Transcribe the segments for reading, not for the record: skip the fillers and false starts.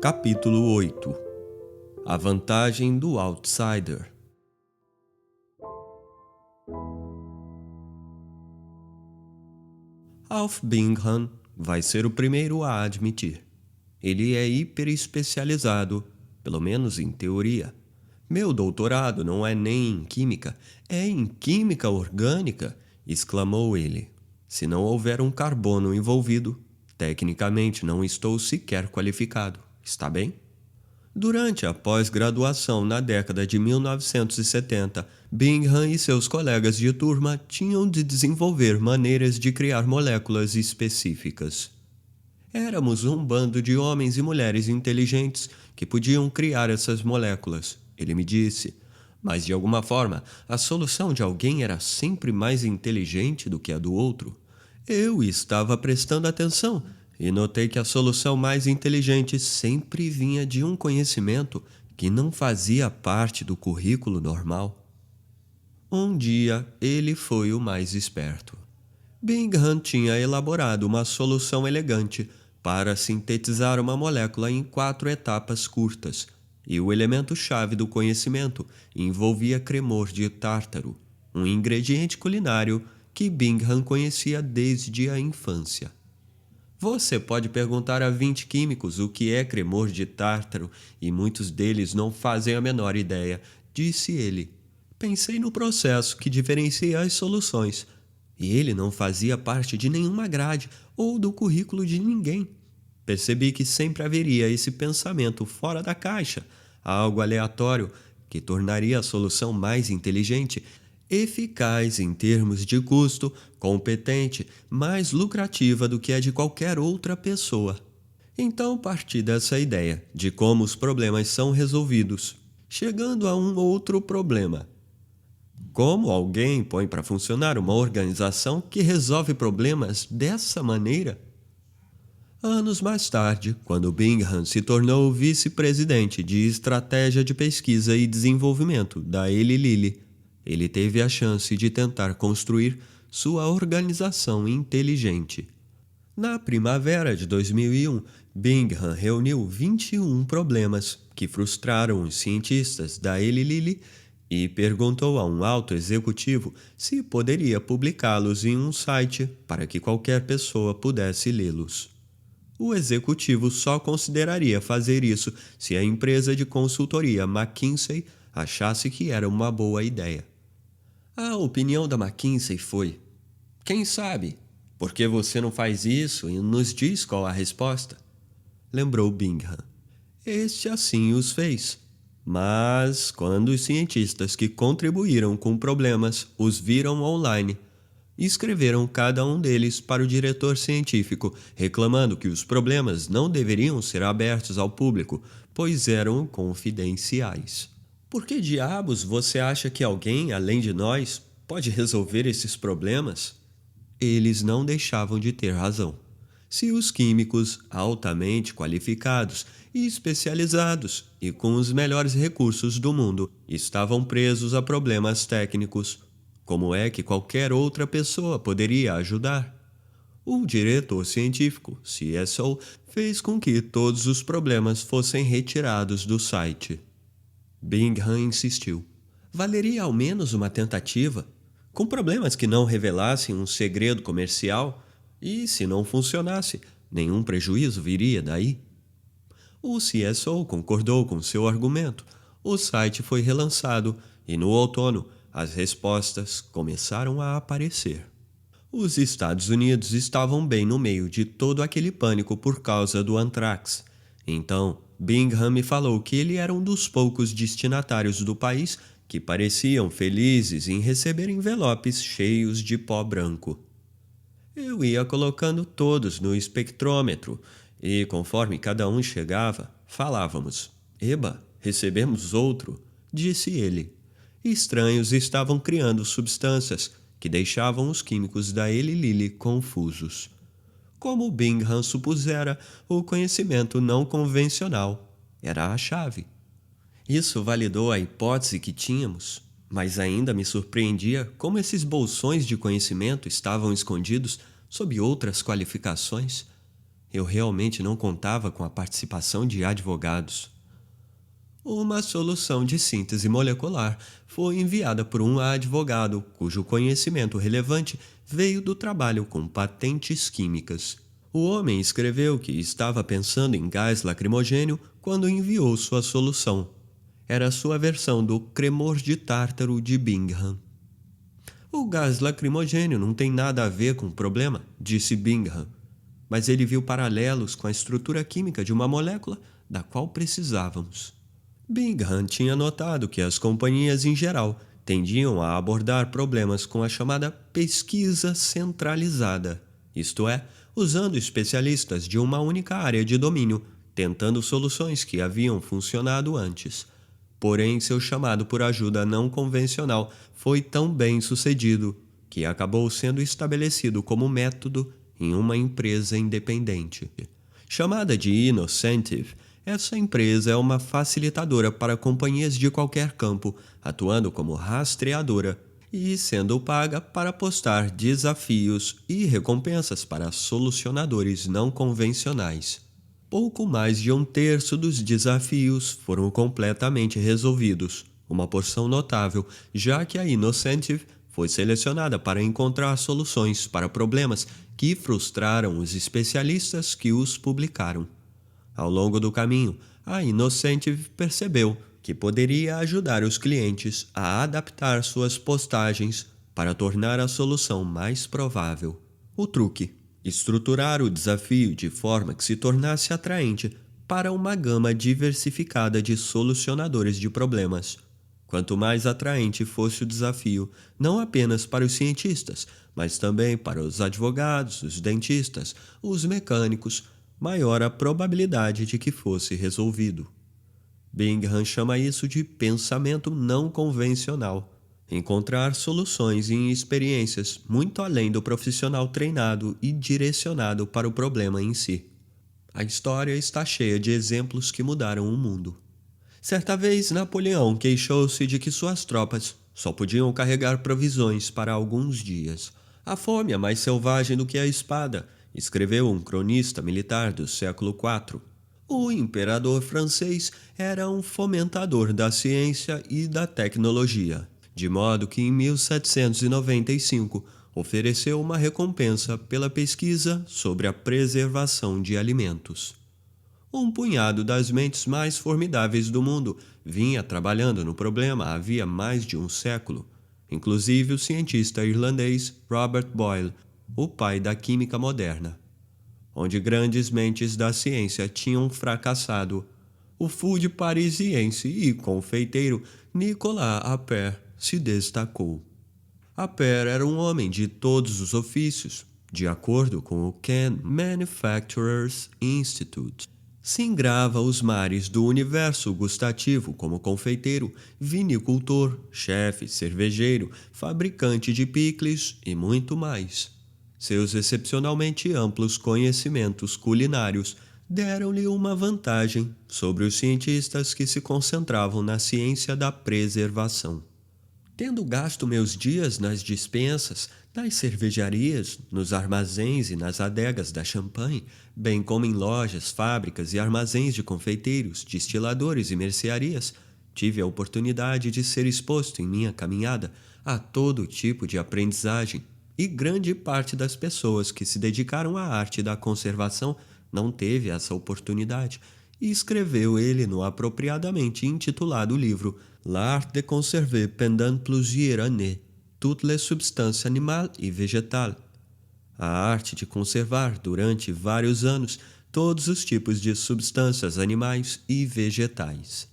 Capítulo 8. A vantagem do outsider. Alf Bingham vai ser o primeiro a admitir. Ele é hiperespecializado, pelo menos em teoria. Meu doutorado não é nem em química, é em química orgânica, exclamou ele. Se não houver um carbono envolvido, tecnicamente não estou sequer qualificado. Está bem? Durante a pós-graduação na década de 1970, Bingham e seus colegas de turma tinham de desenvolver maneiras de criar moléculas específicas. Éramos um bando de homens e mulheres inteligentes que podiam criar essas moléculas, ele me disse. Mas, de alguma forma, a solução de alguém era sempre mais inteligente do que a do outro. Eu estava prestando atenção e notei que a solução mais inteligente sempre vinha de um conhecimento que não fazia parte do currículo normal. Um dia, ele foi o mais esperto. Bingham tinha elaborado uma solução elegante para sintetizar uma molécula em 4 etapas curtas, e o elemento-chave do conhecimento envolvia cremor de tártaro, um ingrediente culinário que Bingham conhecia desde a infância. Você pode perguntar a 20 químicos o que é cremor de tártaro e muitos deles não fazem a menor ideia, disse ele. Pensei no processo que diferencia as soluções, e ele não fazia parte de nenhuma grade ou do currículo de ninguém. Percebi que sempre haveria esse pensamento fora da caixa, algo aleatório que tornaria a solução mais inteligente, eficaz em termos de custo, competente, mais lucrativa do que a de qualquer outra pessoa. Então parti dessa ideia de como os problemas são resolvidos, chegando a um outro problema. Como alguém põe para funcionar uma organização que resolve problemas dessa maneira? Anos mais tarde, quando Bingham se tornou vice-presidente de estratégia de pesquisa e desenvolvimento da Eli Lilly, ele teve a chance de tentar construir sua organização inteligente. Na primavera de 2001, Bingham reuniu 21 problemas que frustraram os cientistas da Eli Lilly e perguntou a um alto executivo se poderia publicá-los em um site para que qualquer pessoa pudesse lê-los. O executivo só consideraria fazer isso se a empresa de consultoria McKinsey achasse que era uma boa ideia. A opinião da McKinsey foi: quem sabe? Por que você não faz isso e nos diz qual a resposta? Lembrou Bingham. Este assim os fez. Mas, quando os cientistas que contribuíram com problemas os viram online, escreveram cada um deles para o diretor científico, reclamando que os problemas não deveriam ser abertos ao público, pois eram confidenciais. Por que diabos você acha que alguém, além de nós, pode resolver esses problemas? Eles não deixavam de ter razão. Se os químicos, altamente qualificados e especializados e com os melhores recursos do mundo, estavam presos a problemas técnicos, como é que qualquer outra pessoa poderia ajudar? O diretor científico, CSO, fez com que todos os problemas fossem retirados do site. Bingham insistiu. Valeria ao menos uma tentativa, com problemas que não revelassem um segredo comercial, e se não funcionasse, nenhum prejuízo viria daí. O CSO concordou com seu argumento. O site foi relançado e, no outono, as respostas começaram a aparecer. Os Estados Unidos estavam bem no meio de todo aquele pânico por causa do antrax. Então, Bingham me falou que ele era um dos poucos destinatários do país que pareciam felizes em receber envelopes cheios de pó branco. Eu ia colocando todos no espectrômetro e, conforme cada um chegava, falávamos. Eba, recebemos outro, disse ele. Estranhos estavam criando substâncias que deixavam os químicos da Eli Lilly confusos. Como Bingham supusera, o conhecimento não convencional era a chave. Isso validou a hipótese que tínhamos, mas ainda me surpreendia como esses bolsões de conhecimento estavam escondidos sob outras qualificações. Eu realmente não contava com a participação de advogados. Uma solução de síntese molecular foi enviada por um advogado cujo conhecimento relevante veio do trabalho com patentes químicas. O homem escreveu que estava pensando em gás lacrimogênio quando enviou sua solução. Era sua versão do cremor de tártaro de Bingham. O gás lacrimogênio não tem nada a ver com o problema, disse Bingham, mas ele viu paralelos com a estrutura química de uma molécula da qual precisávamos. Bingham tinha notado que as companhias em geral tendiam a abordar problemas com a chamada pesquisa centralizada, isto é, usando especialistas de uma única área de domínio, tentando soluções que haviam funcionado antes. Porém, seu chamado por ajuda não convencional foi tão bem sucedido que acabou sendo estabelecido como método em uma empresa independente. Chamada de Innocentive, essa empresa é uma facilitadora para companhias de qualquer campo, atuando como rastreadora e sendo paga para postar desafios e recompensas para solucionadores não convencionais. Pouco mais de um terço dos desafios foram completamente resolvidos, uma porção notável, já que a Innocentive foi selecionada para encontrar soluções para problemas que frustraram os especialistas que os publicaram. Ao longo do caminho, a Innocentive percebeu que poderia ajudar os clientes a adaptar suas postagens para tornar a solução mais provável. O truque: estruturar o desafio de forma que se tornasse atraente para uma gama diversificada de solucionadores de problemas. Quanto mais atraente fosse o desafio, não apenas para os cientistas, mas também para os advogados, os dentistas, os mecânicos, maior a probabilidade de que fosse resolvido. Bingham chama isso de pensamento não convencional. Encontrar soluções em experiências muito além do profissional treinado e direcionado para o problema em si. A história está cheia de exemplos que mudaram o mundo. Certa vez, Napoleão queixou-se de que suas tropas só podiam carregar provisões para alguns dias. A fome é mais selvagem do que a espada, escreveu um cronista militar do século IV. O imperador francês era um fomentador da ciência e da tecnologia, de modo que em 1795 ofereceu uma recompensa pela pesquisa sobre a preservação de alimentos. Um punhado das mentes mais formidáveis do mundo vinha trabalhando no problema havia mais de um século, inclusive o cientista irlandês Robert Boyle, o pai da química moderna. Onde grandes mentes da ciência tinham fracassado, o food parisiense e confeiteiro Nicolas Appert se destacou. Appert era um homem de todos os ofícios, de acordo com o Can Manufacturers Institute. Singrava os mares do universo gustativo como confeiteiro, vinicultor, chefe, cervejeiro, fabricante de picles e muito mais. Seus excepcionalmente amplos conhecimentos culinários deram-lhe uma vantagem sobre os cientistas que se concentravam na ciência da preservação. Tendo gasto meus dias nas dispensas, nas cervejarias, nos armazéns e nas adegas da Champagne, bem como em lojas, fábricas e armazéns de confeiteiros, destiladores e mercearias, tive a oportunidade de ser exposto em minha caminhada a todo tipo de aprendizagem, e grande parte das pessoas que se dedicaram à arte da conservação não teve essa oportunidade, e escreveu ele no apropriadamente intitulado livro L'art de conserver pendant plusieurs années toutes les substances animales et végétales. A arte de conservar durante vários anos todos os tipos de substâncias animais e vegetais.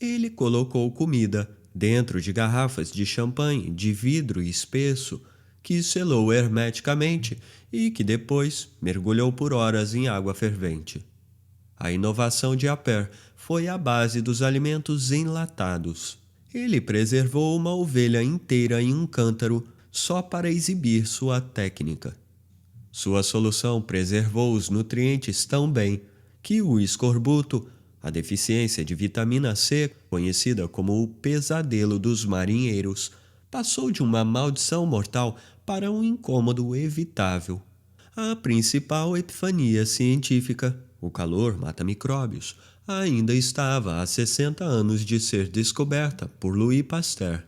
Ele colocou comida dentro de garrafas de champanhe de vidro espesso que selou hermeticamente e que depois mergulhou por horas em água fervente. A inovação de Appert foi a base dos alimentos enlatados. Ele preservou uma ovelha inteira em um cântaro só para exibir sua técnica. Sua solução preservou os nutrientes tão bem que o escorbuto, a deficiência de vitamina C, conhecida como o pesadelo dos marinheiros, passou de uma maldição mortal para um incômodo evitável. A principal epifania científica, o calor mata micróbios, ainda estava há 60 anos de ser descoberta por Louis Pasteur.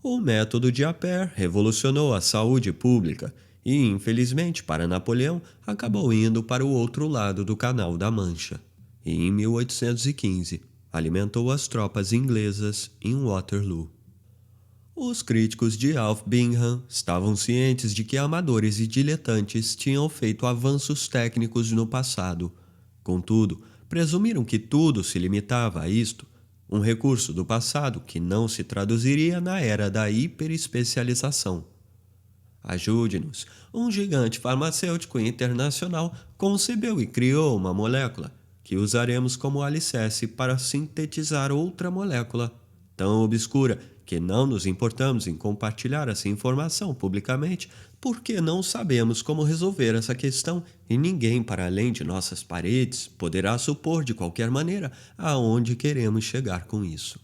O método de Appert revolucionou a saúde pública e, infelizmente para Napoleão, acabou indo para o outro lado do Canal da Mancha. E em 1815, alimentou as tropas inglesas em Waterloo. Os críticos de Alf Bingham estavam cientes de que amadores e diletantes tinham feito avanços técnicos no passado. Contudo, presumiram que tudo se limitava a isto, um recurso do passado que não se traduziria na era da hiperespecialização. Ajude-nos, um gigante farmacêutico internacional concebeu e criou uma molécula que usaremos como alicerce para sintetizar outra molécula tão obscura que não nos importamos em compartilhar essa informação publicamente porque não sabemos como resolver essa questão e ninguém para além de nossas paredes poderá supor de qualquer maneira aonde queremos chegar com isso.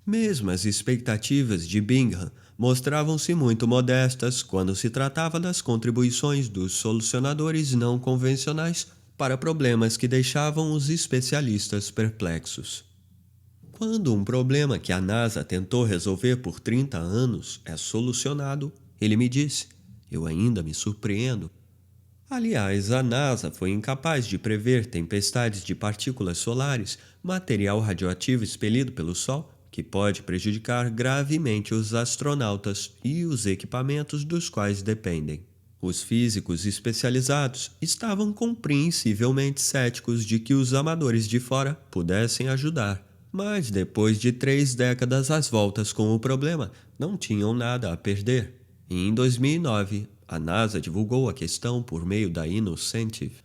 Mesmo as expectativas de Bingham mostravam-se muito modestas quando se tratava das contribuições dos solucionadores não convencionais para problemas que deixavam os especialistas perplexos. Quando um problema que a NASA tentou resolver por 30 anos é solucionado, ele me disse, eu ainda me surpreendo. Aliás, a NASA foi incapaz de prever tempestades de partículas solares, material radioativo expelido pelo Sol, que pode prejudicar gravemente os astronautas e os equipamentos dos quais dependem. Os físicos especializados estavam compreensivelmente céticos de que os amadores de fora pudessem ajudar, mas depois de 3 décadas às voltas com o problema, não tinham nada a perder. E em 2009, a NASA divulgou a questão por meio da Innocentive.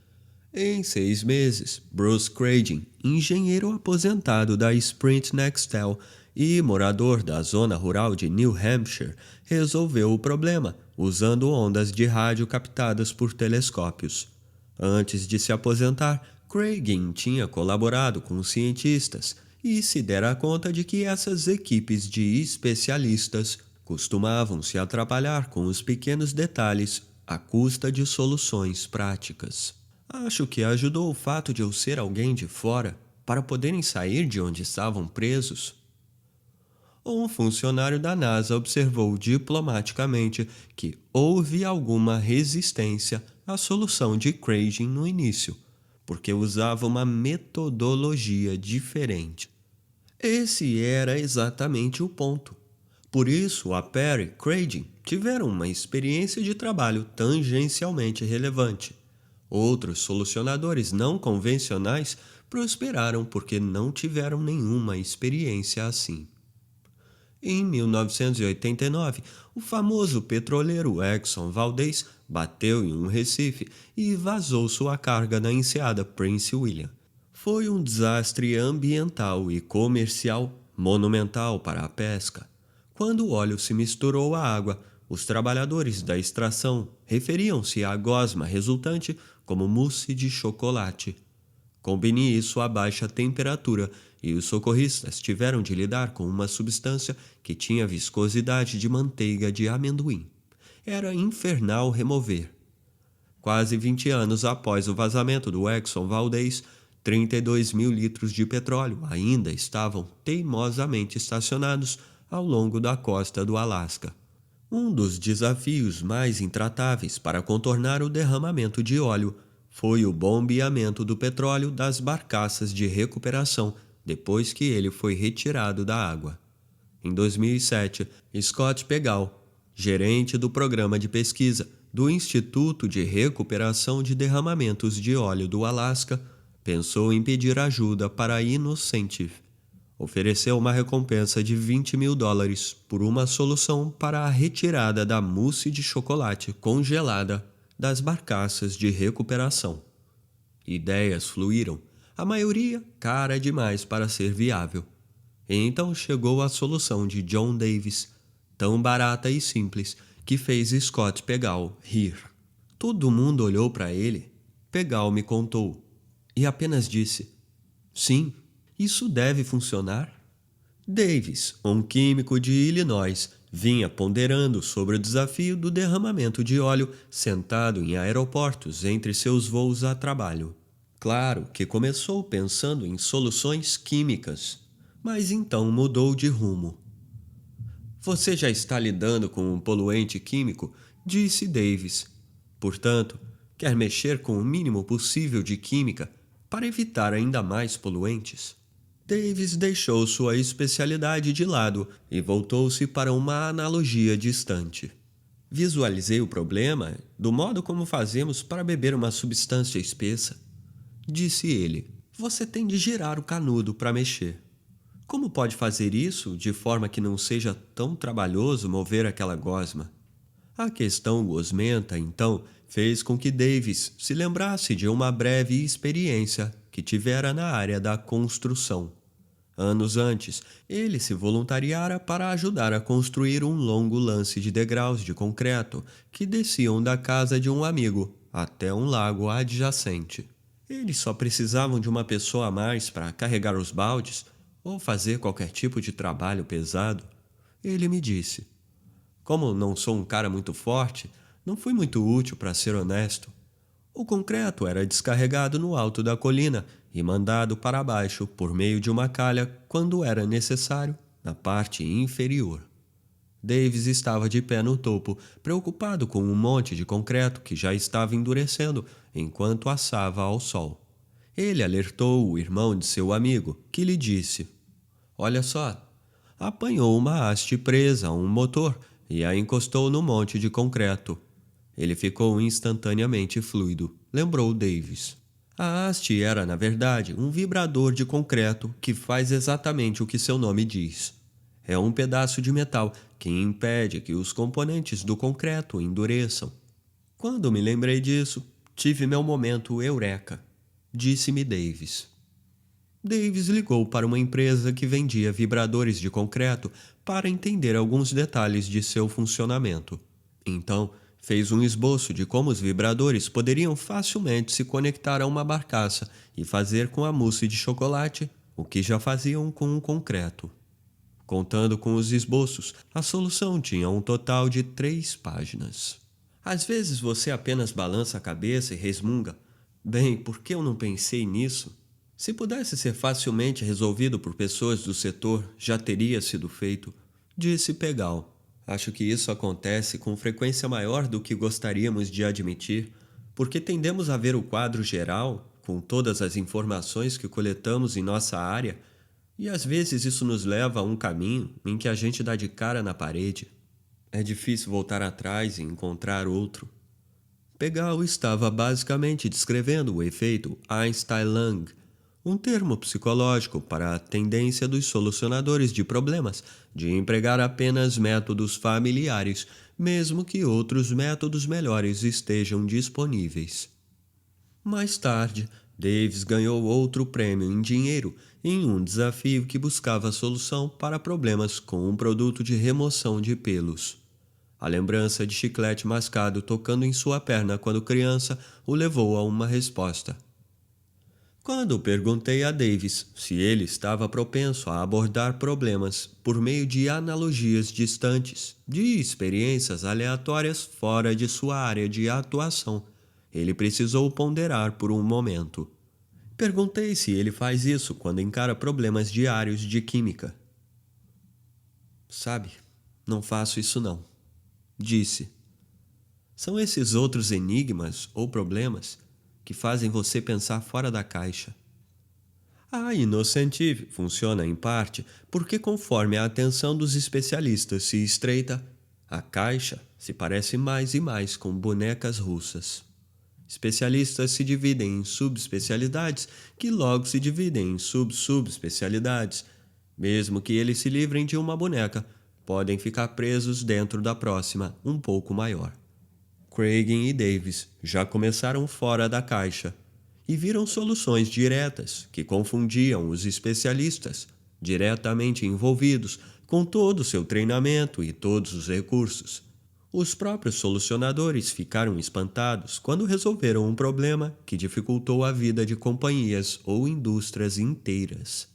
Em 6 meses, Bruce Cragin, engenheiro aposentado da Sprint Nextel e morador da zona rural de New Hampshire, resolveu o problema usando ondas de rádio captadas por telescópios. Antes de se aposentar, Cragin tinha colaborado com cientistas e se dera conta de que essas equipes de especialistas costumavam se atrapalhar com os pequenos detalhes à custa de soluções práticas. Acho que ajudou o fato de eu ser alguém de fora para poderem sair de onde estavam presos. Um funcionário da NASA observou diplomaticamente que houve alguma resistência à solução de Cragin no início, porque usava uma metodologia diferente. Esse era exatamente o ponto. Por isso, Appert e Cragin tiveram uma experiência de trabalho tangencialmente relevante. Outros solucionadores não convencionais prosperaram porque não tiveram nenhuma experiência assim. Em 1989, o famoso petroleiro Exxon Valdez bateu em um recife e vazou sua carga na enseada Prince William. Foi um desastre ambiental e comercial monumental para a pesca. Quando o óleo se misturou à água, os trabalhadores da extração referiam-se à gosma resultante como mousse de chocolate. Combine isso à baixa temperatura e os socorristas tiveram de lidar com uma substância que tinha viscosidade de manteiga de amendoim. Era infernal remover. Quase 20 anos após o vazamento do Exxon Valdez, 32 mil litros de petróleo ainda estavam teimosamente estacionados ao longo da costa do Alasca. Um dos desafios mais intratáveis para contornar o derramamento de óleo foi o bombeamento do petróleo das barcaças de recuperação depois que ele foi retirado da água. Em 2007, Scott Pegal, gerente do programa de pesquisa do Instituto de Recuperação de Derramamentos de Óleo do Alasca, pensou em pedir ajuda para a Innocentive. Ofereceu uma recompensa de $20 mil por uma solução para a retirada da mousse de chocolate congelada das barcaças de recuperação. Ideias fluíram, a maioria cara demais para ser viável. Então chegou a solução de John Davis, tão barata e simples que fez Scott Pegal rir. Todo mundo olhou para ele. Pegal me contou e apenas disse: "Sim, isso deve funcionar." Davis, um químico de Illinois, vinha ponderando sobre o desafio do derramamento de óleo sentado em aeroportos entre seus voos a trabalho. Claro que começou pensando em soluções químicas, mas então mudou de rumo. Você já está lidando com um poluente químico, disse Davis. Portanto, quer mexer com o mínimo possível de química para evitar ainda mais poluentes? Davis deixou sua especialidade de lado e voltou-se para uma analogia distante. Visualizei o problema do modo como fazemos para beber uma substância espessa, disse ele. Você tem de girar o canudo para mexer. Como pode fazer isso de forma que não seja tão trabalhoso mover aquela gosma? A questão gosmenta, então, fez com que Davis se lembrasse de uma breve experiência que tivera na área da construção. Anos antes, ele se voluntariara para ajudar a construir um longo lance de degraus de concreto que desciam da casa de um amigo até um lago adjacente. Eles só precisavam de uma pessoa a mais para carregar os baldes ou fazer qualquer tipo de trabalho pesado. Ele me disse. Como não sou um cara muito forte, não fui muito útil para ser honesto. O concreto era descarregado no alto da colina e mandado para baixo por meio de uma calha quando era necessário, na parte inferior. Davis estava de pé no topo, preocupado com um monte de concreto que já estava endurecendo enquanto assava ao sol. Ele alertou o irmão de seu amigo, que lhe disse: Olha só, apanhou uma haste presa a um motor e a encostou no monte de concreto. Ele ficou instantaneamente fluido, lembrou Davis. A haste era, na verdade, um vibrador de concreto que faz exatamente o que seu nome diz. É um pedaço de metal que impede que os componentes do concreto endureçam. Quando me lembrei disso, tive meu momento eureka, disse-me Davis. Davis ligou para uma empresa que vendia vibradores de concreto para entender alguns detalhes de seu funcionamento. Então, fez um esboço de como os vibradores poderiam facilmente se conectar a uma barcaça e fazer com a mousse de chocolate o que já faziam com o concreto. Contando com os esboços, a solução tinha um total de 3 páginas. Às vezes você apenas balança a cabeça e resmunga: bem, por que eu não pensei nisso? Se pudesse ser facilmente resolvido por pessoas do setor, já teria sido feito, disse Pegal. Acho que isso acontece com frequência maior do que gostaríamos de admitir, porque tendemos a ver o quadro geral, com todas as informações que coletamos em nossa área, e às vezes isso nos leva a um caminho em que a gente dá de cara na parede. É difícil voltar atrás e encontrar outro. Pegal estava basicamente descrevendo o efeito Einstein-Lang, um termo psicológico para a tendência dos solucionadores de problemas de empregar apenas métodos familiares, mesmo que outros métodos melhores estejam disponíveis. Mais tarde, Davis ganhou outro prêmio em dinheiro em um desafio que buscava solução para problemas com um produto de remoção de pelos. A lembrança de chiclete mascado tocando em sua perna quando criança o levou a uma resposta. Quando perguntei a Davis se ele estava propenso a abordar problemas por meio de analogias distantes, de experiências aleatórias fora de sua área de atuação, ele precisou ponderar por um momento. Perguntei se ele faz isso quando encara problemas diários de química. Sabe, não faço isso não, disse. São esses outros enigmas ou problemas que fazem você pensar fora da caixa. A Inocentive funciona em parte porque, conforme a atenção dos especialistas se estreita, a caixa se parece mais e mais com bonecas russas. Especialistas se dividem em subespecialidades, que logo se dividem em subsubespecialidades. Mesmo que eles se livrem de uma boneca, podem ficar presos dentro da próxima, um pouco maior. Cragen e Davis já começaram fora da caixa e viram soluções diretas que confundiam os especialistas, diretamente envolvidos, com todo o seu treinamento e todos os recursos. Os próprios solucionadores ficaram espantados quando resolveram um problema que dificultou a vida de companhias ou indústrias inteiras.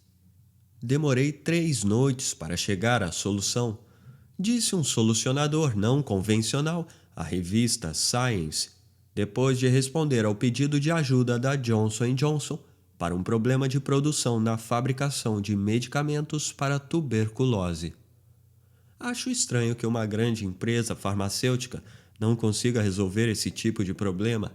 Demorei 3 noites para chegar à solução, disse um solucionador não convencional à revista Science, depois de responder ao pedido de ajuda da Johnson Johnson para um problema de produção na fabricação de medicamentos para tuberculose. Acho estranho que uma grande empresa farmacêutica não consiga resolver esse tipo de problema.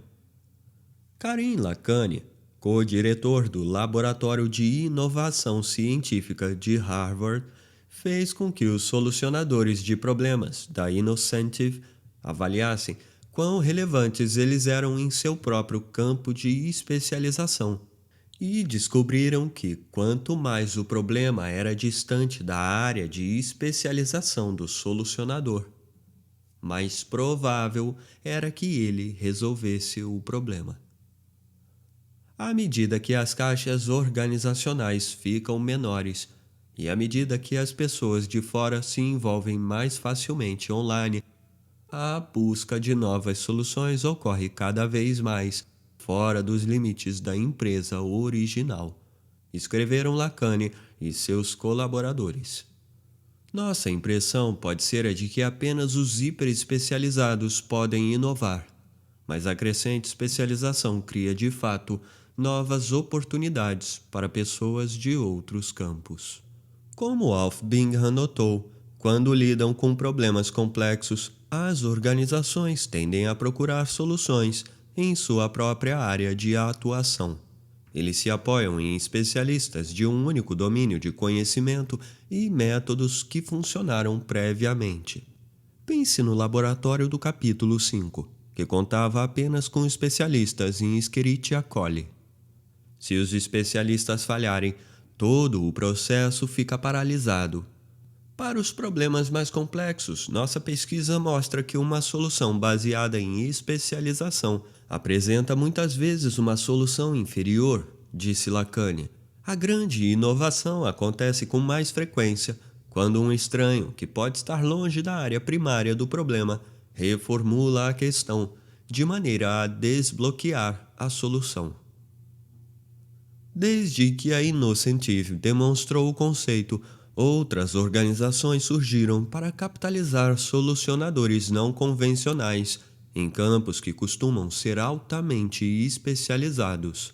Karim Lakhani, co-diretor do Laboratório de Inovação Científica de Harvard, fez com que os solucionadores de problemas da Innocentive avaliassem quão relevantes eles eram em seu próprio campo de especialização. E descobriram que, quanto mais o problema era distante da área de especialização do solucionador, mais provável era que ele resolvesse o problema. À medida que as caixas organizacionais ficam menores e à medida que as pessoas de fora se envolvem mais facilmente online, a busca de novas soluções ocorre cada vez mais fora dos limites da empresa original, escreveram Lakhani e seus colaboradores. Nossa impressão pode ser a de que apenas os hiperespecializados podem inovar, mas a crescente especialização cria, de fato, novas oportunidades para pessoas de outros campos. Como Alf Bingham notou, quando lidam com problemas complexos, as organizações tendem a procurar soluções em sua própria área de atuação. Eles se apoiam em especialistas de um único domínio de conhecimento e métodos que funcionaram previamente. Pense no laboratório do capítulo 5, que contava apenas com especialistas em Escherichia coli. Se os especialistas falharem, todo o processo fica paralisado. Para os problemas mais complexos, nossa pesquisa mostra que uma solução baseada em especialização apresenta muitas vezes uma solução inferior, disse Lakhani. A grande inovação acontece com mais frequência quando um estranho, que pode estar longe da área primária do problema, reformula a questão, de maneira a desbloquear a solução. Desde que a Innocentive demonstrou o conceito, outras organizações surgiram para capitalizar solucionadores não convencionais em campos que costumam ser altamente especializados.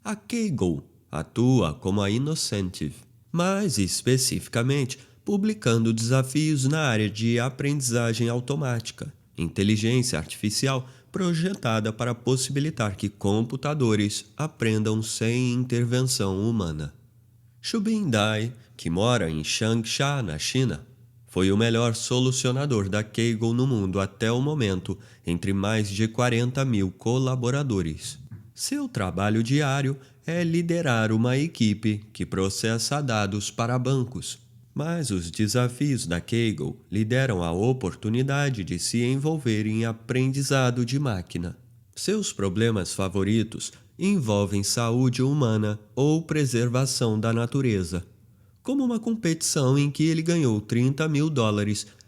A Kaggle atua como a Innocentive, mais especificamente publicando desafios na área de aprendizagem automática, inteligência artificial projetada para possibilitar que computadores aprendam sem intervenção humana. Shubin Dai, que mora em Changsha, na China, foi o melhor solucionador da Kaggle no mundo até o momento, entre mais de 40 mil colaboradores. Seu trabalho diário é liderar uma equipe que processa dados para bancos, mas os desafios da Kaggle lhe deram a oportunidade de se envolver em aprendizado de máquina. Seus problemas favoritos envolvem saúde humana ou preservação da natureza, como uma competição em que ele ganhou $30 mil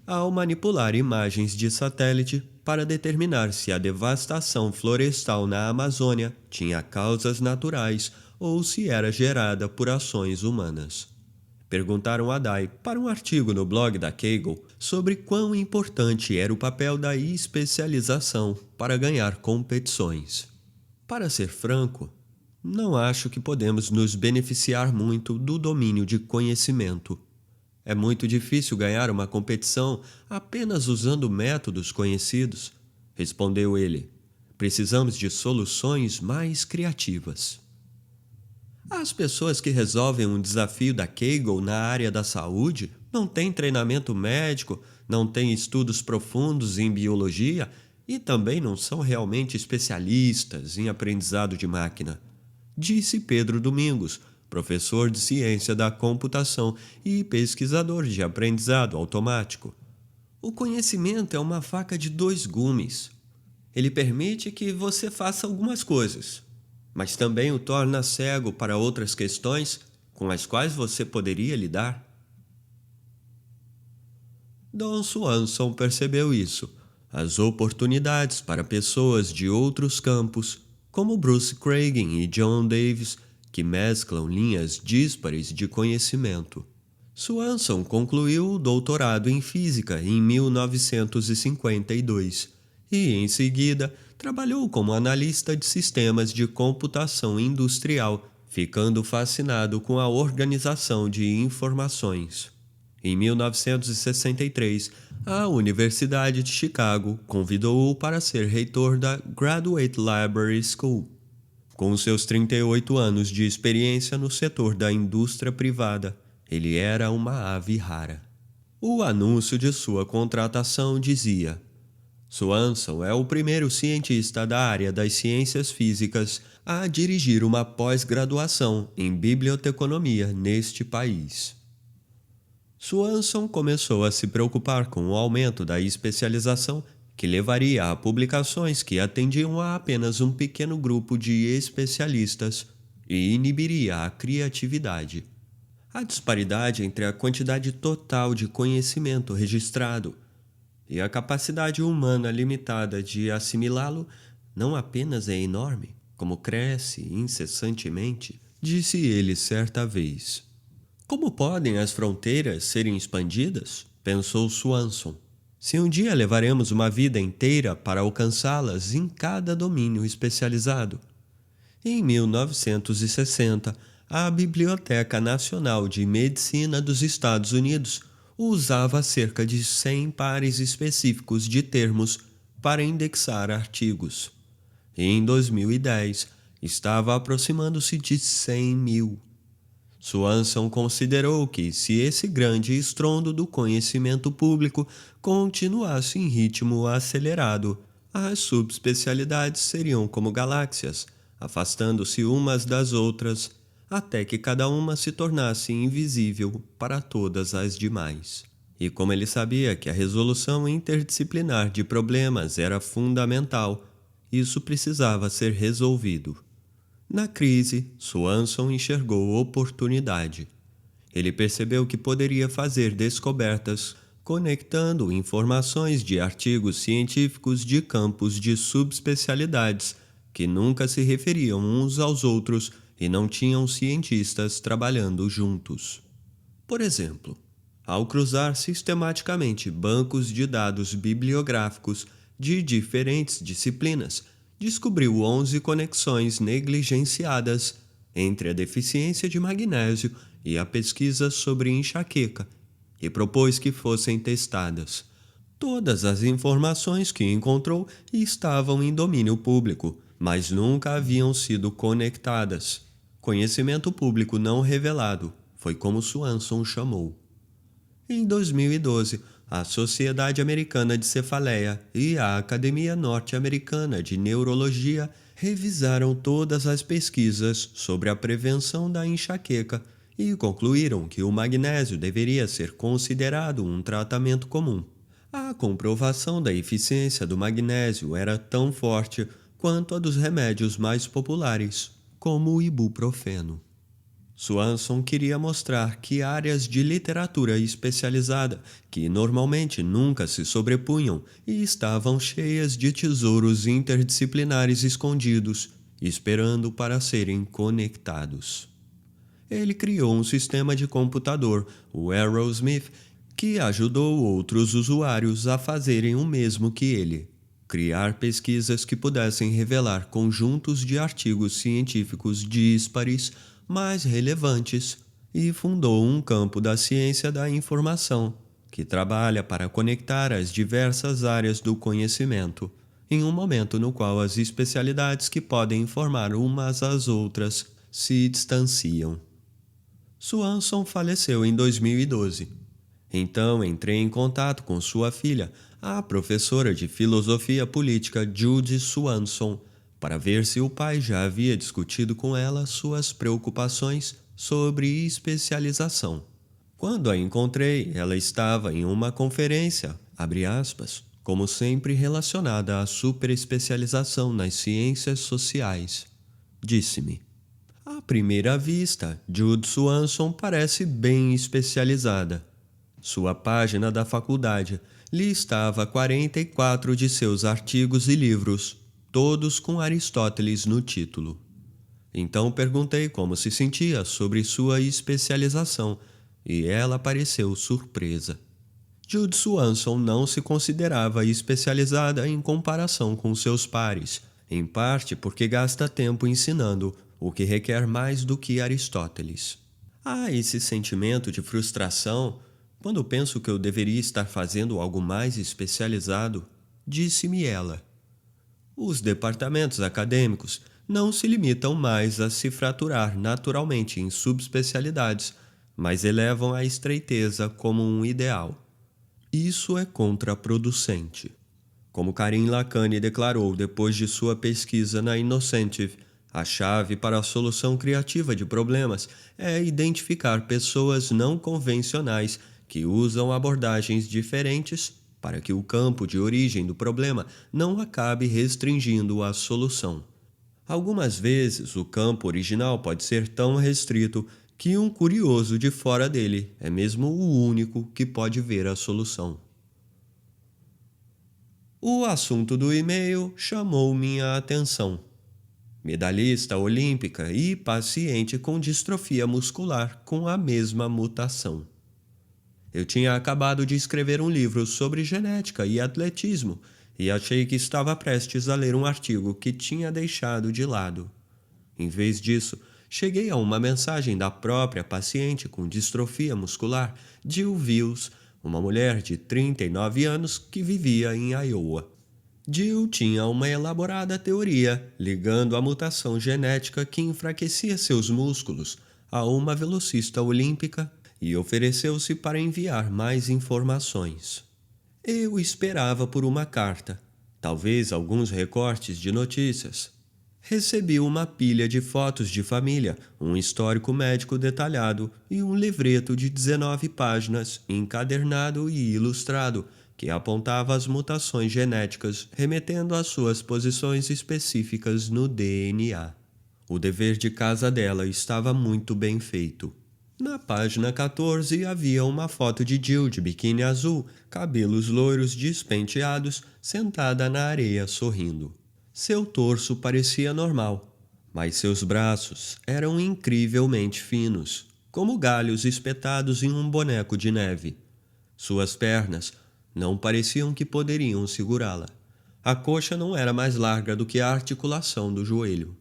ao manipular imagens de satélite para determinar se a devastação florestal na Amazônia tinha causas naturais ou se era gerada por ações humanas. Perguntaram a Dai para um artigo no blog da Kaggle sobre quão importante era o papel da especialização para ganhar competições. Para ser franco, não acho que podemos nos beneficiar muito do domínio de conhecimento. É muito difícil ganhar uma competição apenas usando métodos conhecidos, respondeu ele. Precisamos de soluções mais criativas. As pessoas que resolvem um desafio da Kaggle na área da saúde não têm treinamento médico, não têm estudos profundos em biologia e também não são realmente especialistas em aprendizado de máquina, disse Pedro Domingos, professor de ciência da computação e pesquisador de aprendizado automático. O conhecimento é uma faca de dois gumes. Ele permite que você faça algumas coisas, mas também o torna cego para outras questões com as quais você poderia lidar. Don Swanson percebeu isso. As oportunidades para pessoas de outros campos, como Bruce Craigen e John Davis, que mesclam linhas díspares de conhecimento. Swanson concluiu o doutorado em física em 1952 e, em seguida, trabalhou como analista de sistemas de computação industrial, ficando fascinado com a organização de informações. Em 1963, a Universidade de Chicago convidou-o para ser reitor da Graduate Library School. Com seus 38 anos de experiência no setor da indústria privada, ele era uma ave rara. O anúncio de sua contratação dizia: Swanson é o primeiro cientista da área das ciências físicas a dirigir uma pós-graduação em biblioteconomia neste país. Swanson começou a se preocupar com o aumento da especialização, que levaria a publicações que atendiam a apenas um pequeno grupo de especialistas e inibiria a criatividade. A disparidade entre a quantidade total de conhecimento registrado e a capacidade humana limitada de assimilá-lo não apenas é enorme, como cresce incessantemente, disse ele certa vez. Como podem as fronteiras serem expandidas? Pensou Swanson. Se um dia levaremos uma vida inteira para alcançá-las em cada domínio especializado. Em 1960, a Biblioteca Nacional de Medicina dos Estados Unidos usava cerca de 100 pares específicos de termos para indexar artigos. Em 2010, estava aproximando-se de 100 mil. Swanson considerou que, se esse grande estrondo do conhecimento público continuasse em ritmo acelerado, as subespecialidades seriam como galáxias, afastando-se umas das outras, até que cada uma se tornasse invisível para todas as demais. E como ele sabia que a resolução interdisciplinar de problemas era fundamental, isso precisava ser resolvido. Na crise, Swanson enxergou oportunidade. Ele percebeu que poderia fazer descobertas conectando informações de artigos científicos de campos de subespecialidades que nunca se referiam uns aos outros e não tinham cientistas trabalhando juntos. Por exemplo, ao cruzar sistematicamente bancos de dados bibliográficos de diferentes disciplinas, descobriu 11 conexões negligenciadas entre a deficiência de magnésio e a pesquisa sobre enxaqueca e propôs que fossem testadas. Todas as informações que encontrou estavam em domínio público, mas nunca haviam sido conectadas. Conhecimento público não revelado, foi como Swanson chamou. Em 2012, a Sociedade Americana de Cefaleia e a Academia Norte-Americana de Neurologia revisaram todas as pesquisas sobre a prevenção da enxaqueca e concluíram que o magnésio deveria ser considerado um tratamento comum. A comprovação da eficiência do magnésio era tão forte quanto a dos remédios mais populares, como o ibuprofeno. Swanson queria mostrar que áreas de literatura especializada, que normalmente nunca se sobrepunham e estavam cheias de tesouros interdisciplinares escondidos, esperando para serem conectados. Ele criou um sistema de computador, o Arrowsmith, que ajudou outros usuários a fazerem o mesmo que ele. Criar pesquisas que pudessem revelar conjuntos de artigos científicos díspares, mais relevantes, e fundou um campo da ciência da informação, que trabalha para conectar as diversas áreas do conhecimento, em um momento no qual as especialidades que podem informar umas às outras se distanciam. Swanson faleceu em 2012. Então entrei em contato com sua filha, a professora de filosofia política Judy Swanson, para ver se o pai já havia discutido com ela suas preocupações sobre especialização. Quando a encontrei, ela estava em uma conferência, como sempre relacionada à superespecialização nas ciências sociais. Disse-me: à primeira vista, Judy Swanson parece bem especializada. Sua página da faculdade listava 44 de seus artigos e livros, todos com Aristóteles no título. Então perguntei como se sentia sobre sua especialização, e ela pareceu surpresa. Jude Swanson não se considerava especializada em comparação com seus pares, em parte porque gasta tempo ensinando, o que requer mais do que Aristóteles. Há esse sentimento de frustração quando penso que eu deveria estar fazendo algo mais especializado, disse-me ela. Os departamentos acadêmicos não se limitam mais a se fraturar naturalmente em subespecialidades, mas elevam a estreiteza como um ideal. Isso é contraproducente. Como Karim Lakhani declarou depois de sua pesquisa na Innocentive, a chave para a solução criativa de problemas é identificar pessoas não convencionais que usam abordagens diferentes para que o campo de origem do problema não acabe restringindo a solução. Algumas vezes, o campo original pode ser tão restrito que um curioso de fora dele é mesmo o único que pode ver a solução. O assunto do e-mail chamou minha atenção. Medalhista olímpica e paciente com distrofia muscular com a mesma mutação. Eu tinha acabado de escrever um livro sobre genética e atletismo e achei que estava prestes a ler um artigo que tinha deixado de lado. Em vez disso, cheguei a uma mensagem da própria paciente com distrofia muscular, Jill Vils, uma mulher de 39 anos que vivia em Iowa. Jill tinha uma elaborada teoria ligando a mutação genética que enfraquecia seus músculos a uma velocista olímpica e ofereceu-se para enviar mais informações. Eu esperava por uma carta, talvez alguns recortes de notícias. Recebi uma pilha de fotos de família, um histórico médico detalhado e um livreto de 19 páginas, encadernado e ilustrado, que apontava as mutações genéticas, remetendo às suas posições específicas no DNA. O dever de casa dela estava muito bem feito. Na página 14 havia uma foto de Jill de biquíni azul, cabelos loiros despenteados, sentada na areia sorrindo. Seu torso parecia normal, mas seus braços eram incrivelmente finos, como galhos espetados em um boneco de neve. Suas pernas não pareciam que poderiam segurá-la. A coxa não era mais larga do que a articulação do joelho.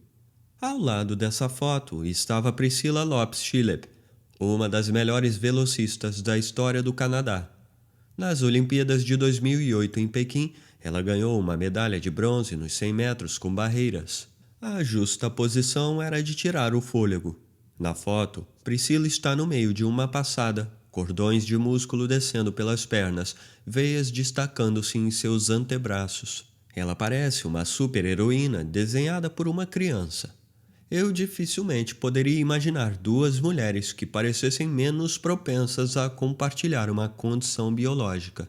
Ao lado dessa foto estava Priscilla Lopes Schillep, uma das melhores velocistas da história do Canadá. Nas Olimpíadas de 2008 em Pequim, ela ganhou uma medalha de bronze nos 100 metros com barreiras. A justa posição era de tirar o fôlego. Na foto, Priscilla está no meio de uma passada, cordões de músculo descendo pelas pernas, veias destacando-se em seus antebraços. Ela parece uma super-heroína desenhada por uma criança. Eu dificilmente poderia imaginar duas mulheres que parecessem menos propensas a compartilhar uma condição biológica.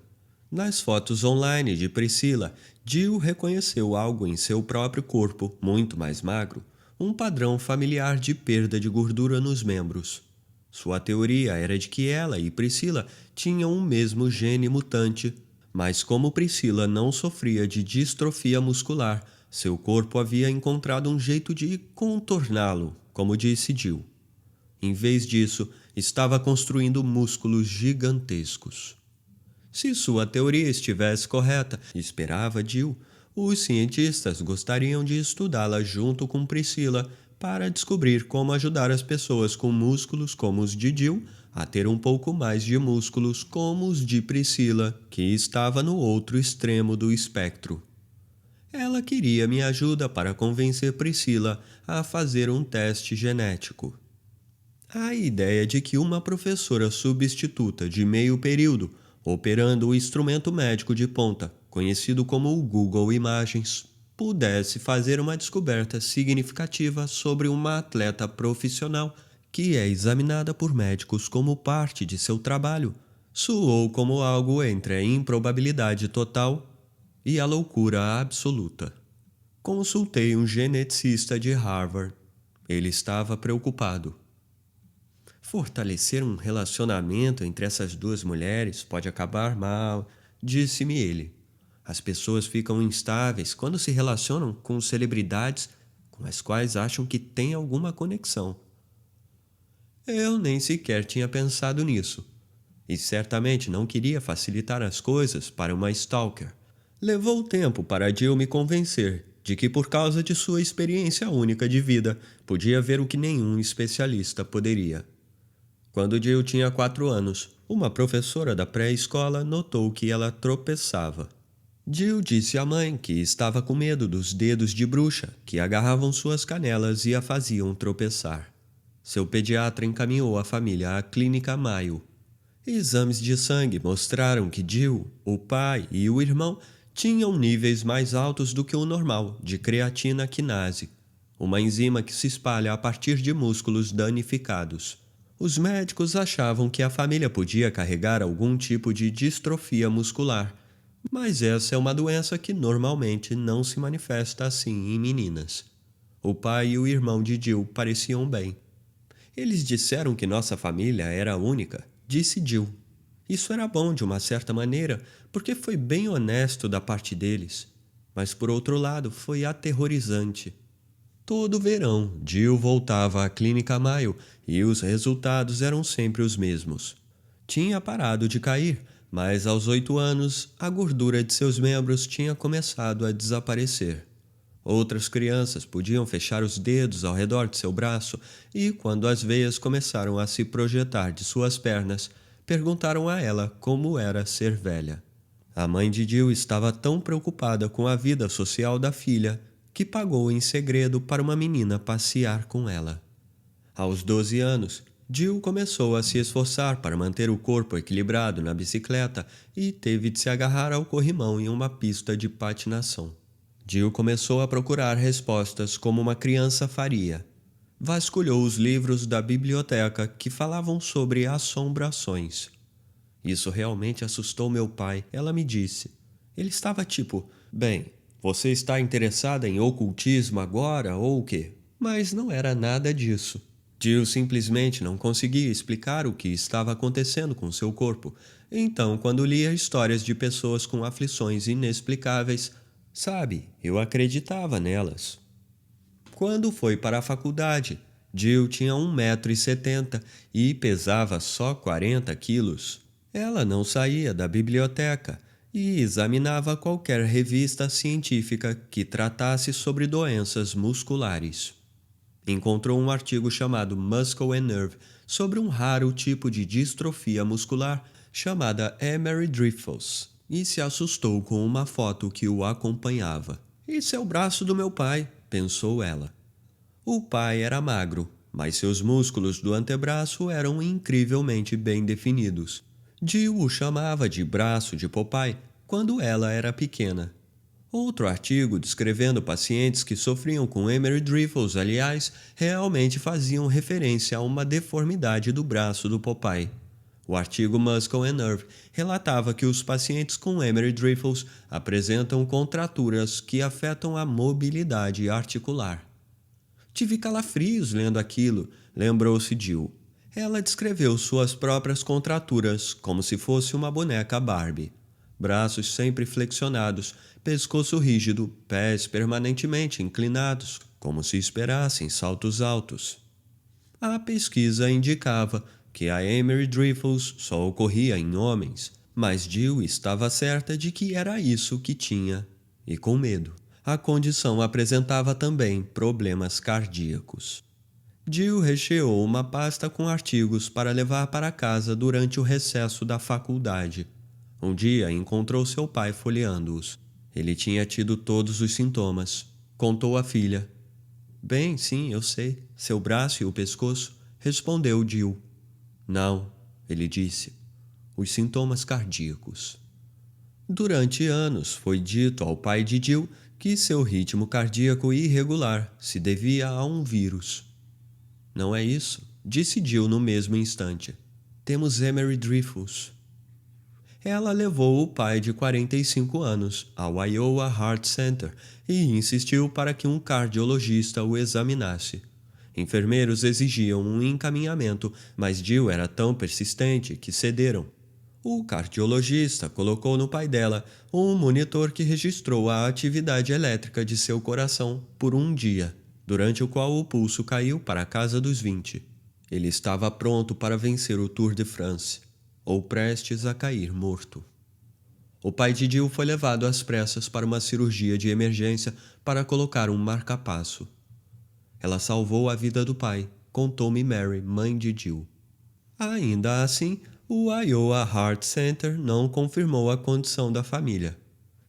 Nas fotos online de Priscilla, Jill reconheceu algo em seu próprio corpo, muito mais magro, um padrão familiar de perda de gordura nos membros. Sua teoria era de que ela e Priscilla tinham o mesmo gene mutante, mas como Priscilla não sofria de distrofia muscular, seu corpo havia encontrado um jeito de contorná-lo, como disse Jill. Em vez disso, estava construindo músculos gigantescos. Se sua teoria estivesse correta, esperava Jill, os cientistas gostariam de estudá-la junto com Priscilla para descobrir como ajudar as pessoas com músculos como os de Jill a ter um pouco mais de músculos como os de Priscilla, que estava no outro extremo do espectro. Ela queria minha ajuda para convencer Priscilla a fazer um teste genético. A ideia de que uma professora substituta de meio período, operando o instrumento médico de ponta, conhecido como o Google Imagens, pudesse fazer uma descoberta significativa sobre uma atleta profissional que é examinada por médicos como parte de seu trabalho, soou como algo entre a improbabilidade total e a loucura absoluta. Consultei um geneticista de Harvard. Ele estava preocupado. Fortalecer um relacionamento entre essas duas mulheres pode acabar mal, disse-me ele. As pessoas ficam instáveis quando se relacionam com celebridades com as quais acham que têm alguma conexão. Eu nem sequer tinha pensado nisso. E certamente não queria facilitar as coisas para uma stalker. Levou tempo para Jill me convencer de que, por causa de sua experiência única de vida, podia ver o que nenhum especialista poderia. Quando Jill tinha 4 anos, uma professora da pré-escola notou que ela tropeçava. Jill disse à mãe que estava com medo dos dedos de bruxa que agarravam suas canelas e a faziam tropeçar. Seu pediatra encaminhou a família à Clínica Mayo. Exames de sangue mostraram que Jill, o pai e o irmão tinham níveis mais altos do que o normal de creatina quinase, uma enzima que se espalha a partir de músculos danificados. Os médicos achavam que a família podia carregar algum tipo de distrofia muscular, mas essa é uma doença que normalmente não se manifesta assim em meninas. O pai e o irmão de Jill pareciam bem. Eles disseram que nossa família era única, disse Jill. Isso era bom de uma certa maneira, porque foi bem honesto da parte deles. Mas por outro lado, foi aterrorizante. Todo verão, Jill voltava à Clínica Mayo e os resultados eram sempre os mesmos. Tinha parado de cair, mas aos 8 anos, a gordura de seus membros tinha começado a desaparecer. Outras crianças podiam fechar os dedos ao redor de seu braço e, quando as veias começaram a se projetar de suas pernas, perguntaram a ela como era ser velha. A mãe de Jill estava tão preocupada com a vida social da filha que pagou em segredo para uma menina passear com ela. Aos 12 anos, Jill começou a se esforçar para manter o corpo equilibrado na bicicleta e teve de se agarrar ao corrimão em uma pista de patinação. Jill começou a procurar respostas como uma criança faria. Vasculhou os livros da biblioteca que falavam sobre assombrações. Isso realmente assustou meu pai, ela me disse. Ele estava tipo, bem, você está interessada em ocultismo agora ou o quê? Mas não era nada disso. Jill simplesmente não conseguia explicar o que estava acontecendo com seu corpo. Então, quando lia histórias de pessoas com aflições inexplicáveis, sabe, eu acreditava nelas. Quando foi para a faculdade, Jill tinha 1,70 m e pesava só 40 quilos. Ela não saía da biblioteca e examinava qualquer revista científica que tratasse sobre doenças musculares. Encontrou um artigo chamado Muscle and Nerve sobre um raro tipo de distrofia muscular chamada Emery-Dreifuss e se assustou com uma foto que o acompanhava. Isso é o braço do meu pai, pensou ela. O pai era magro, mas seus músculos do antebraço eram incrivelmente bem definidos. Jill o chamava de braço de Popeye quando ela era pequena. Outro artigo descrevendo pacientes que sofriam com Emery-Dreifuss, aliás, realmente faziam referência a uma deformidade do braço do Popeye. O artigo Muscle and Nerve relatava que os pacientes com Emery-Dreifuss apresentam contraturas que afetam a mobilidade articular. Tive calafrios lendo aquilo, lembrou-se Jill. Ela descreveu suas próprias contraturas como se fosse uma boneca Barbie. Braços sempre flexionados, pescoço rígido, pés permanentemente inclinados, como se esperassem saltos altos. A pesquisa indicava que a Emery-Dreifuss só ocorria em homens, mas Jill estava certa de que era isso que tinha, e com medo. A condição apresentava também problemas cardíacos. Jill recheou uma pasta com artigos para levar para casa durante o recesso da faculdade. Um dia encontrou seu pai folheando-os. Ele tinha tido todos os sintomas. Contou à filha. Bem, sim, eu sei. Seu braço e o pescoço, respondeu Jill. Não, ele disse. Os sintomas cardíacos. Durante anos foi dito ao pai de Jill que seu ritmo cardíaco irregular se devia a um vírus. Não é isso, disse Jill no mesmo instante. Temos Emery-Dreifuss. Ela levou o pai de 45 anos ao Iowa Heart Center e insistiu para que um cardiologista o examinasse. Enfermeiros exigiam um encaminhamento, mas Jill era tão persistente que cederam. O cardiologista colocou no pai dela um monitor que registrou a atividade elétrica de seu coração por um dia, durante o qual o pulso caiu para a casa dos 20. Ele estava pronto para vencer o Tour de France, ou prestes a cair morto. O pai de Jill foi levado às pressas para uma cirurgia de emergência para colocar um marcapasso. Ela salvou a vida do pai, contou-me Mary, mãe de Jill. Ainda assim, o Iowa Heart Center não confirmou a condição da família.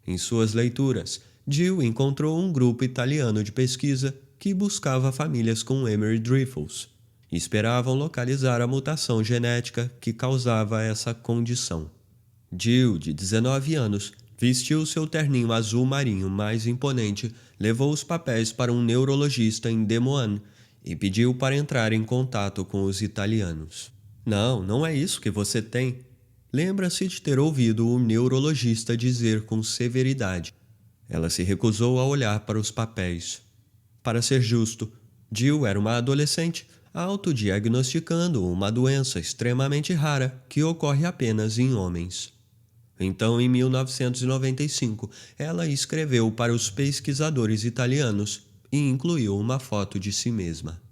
Em suas leituras, Jill encontrou um grupo italiano de pesquisa que buscava famílias com Emery Dreifuss e esperavam localizar a mutação genética que causava essa condição. Jill, de 19 anos, vestiu seu terninho azul marinho mais imponente, levou os papéis para um neurologista em Des Moines e pediu para entrar em contato com os italianos. Não, não é isso que você tem. Lembra-se de ter ouvido o neurologista dizer com severidade. Ela se recusou a olhar para os papéis. Para ser justo, Jill era uma adolescente autodiagnosticando uma doença extremamente rara que ocorre apenas em homens. Então, em 1995, ela escreveu para os pesquisadores italianos e incluiu uma foto de si mesma.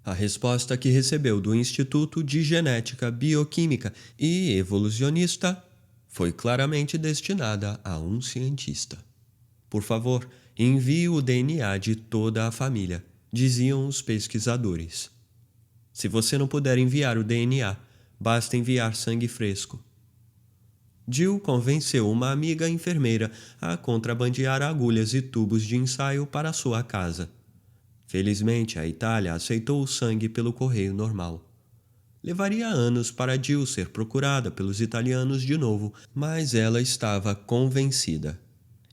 A resposta que recebeu do Instituto de Genética, Bioquímica e Evolucionista foi claramente destinada a um cientista. Por favor, envie o DNA de toda a família, diziam os pesquisadores. Se você não puder enviar o DNA, basta enviar sangue fresco. Jill convenceu uma amiga enfermeira a contrabandear agulhas e tubos de ensaio para sua casa. Felizmente, a Itália aceitou o sangue pelo correio normal. Levaria anos para Jill ser procurada pelos italianos de novo, mas ela estava convencida.